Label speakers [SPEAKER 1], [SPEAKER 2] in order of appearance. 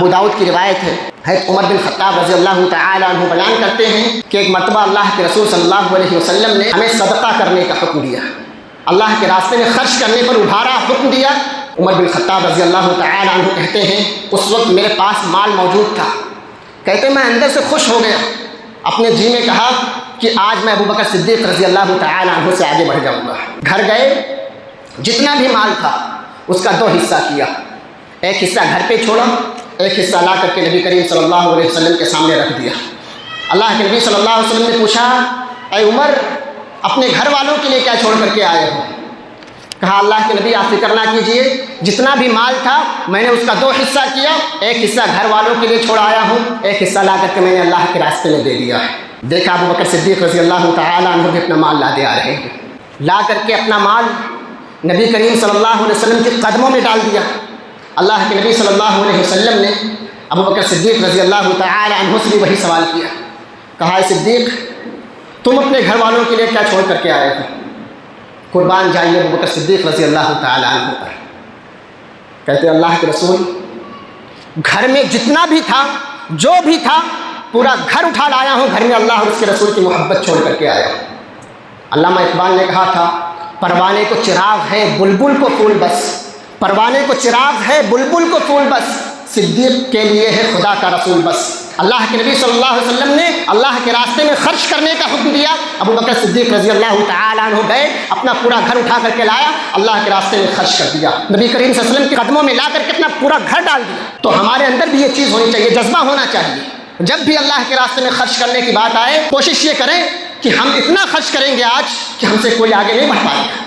[SPEAKER 1] ابو داؤد کی روایت ہے، حضرت عمر بن خطاب رضی اللہ تعالی عنہ بیان کرتے ہیں کہ ایک مرتبہ اللہ کے رسول صلی اللہ علیہ وسلم نے ہمیں صدقہ کرنے کا حکم دیا، اللہ کے راستے میں خرچ کرنے پر ابھارا حکم دیا۔ عمر بن خطاب رضی اللہ تعالی عنہ کہتے ہیں اس وقت میرے پاس مال موجود تھا، کہتے میں اندر سے خوش ہو گیا، اپنے جی میں کہا کہ آج میں ابوبکر صدیق رضی اللہ تعالی عنہ سے آگے بڑھ جاؤں گا۔ گھر گئے، جتنا بھی مال تھا اس کا 2 حصہ کیا، ایک حصہ گھر پہ چھوڑا، ایک حصہ لا کر کے نبی کریم صلی اللہ علیہ وسلم کے سامنے رکھ دیا۔ اللہ کے نبی صلی اللہ علیہ وسلم نے پوچھا، اے عمر اپنے گھر والوں کے لیے کیا چھوڑ کر کے آئے ہو؟ کہا اللہ کے نبی آپ فکر نہ کیجئے، جتنا بھی مال تھا میں نے اس کا 2 حصہ کیا، ایک حصہ گھر والوں کے لیے چھوڑ آیا ہوں، ایک حصہ لا کر کے میں نے اللہ کے راستے میں دے دیا ہے۔ دیکھا ابوبکر صدیق رضی اللہ تعالی عنہ بھی اپنا مال لا دے آ رہے ہیں، لا کر کے اپنا مال نبی کریم صلی اللہ علیہ وسلم کے قدموں میں ڈال دیا۔ اللہ کے نبی صلی اللہ علیہ وسلم نے ابوبکر صدیق رضی اللہ تعالی عنہ سے بھی وہی سوال کیا، کہا اے صدیق تم اپنے گھر والوں کے لیے کیا چھوڑ کر کے آئے ہو؟ قربان جائیے ابوبکر صدیق رضی اللہ تعالی عنہ پر، کہتے اللہ کے رسول گھر میں جتنا بھی تھا جو بھی تھا پورا گھر اٹھا لایا ہوں، گھر میں اللہ اور اس کے رسول کی محبت چھوڑ کر کے آیا ہوں۔ علامہ اقبال نے کہا تھا پروانے کو چراغ ہے بلبل کو پھول بس، پروانے کو چراغ ہے بلبل کو پھول بس، صدیق کے لیے ہے خدا کا رسول بس۔ اللہ کے نبی صلی اللہ علیہ وسلم نے اللہ کے راستے میں خرچ کرنے کا حکم دیا، ابوبکر صدیق رضی اللہ تعالی عنہ گئے، اپنا پورا گھر اٹھا کر کے لایا، اللہ کے راستے میں خرچ کر دیا، نبی کریم صلی اللہ علیہ وسلم کے قدموں میں لا کر کے اپنا پورا گھر ڈال دیا۔ تو ہمارے اندر بھی یہ چیز ہونی چاہیے، جذبہ ہونا چاہیے، جب بھی اللہ کے راستے میں خرچ کرنے کی بات آئے کوشش یہ کریں کہ ہم اتنا خرچ کریں گے آج کہ ہم سے کوئی آگے نہیں بڑھ پائے گا۔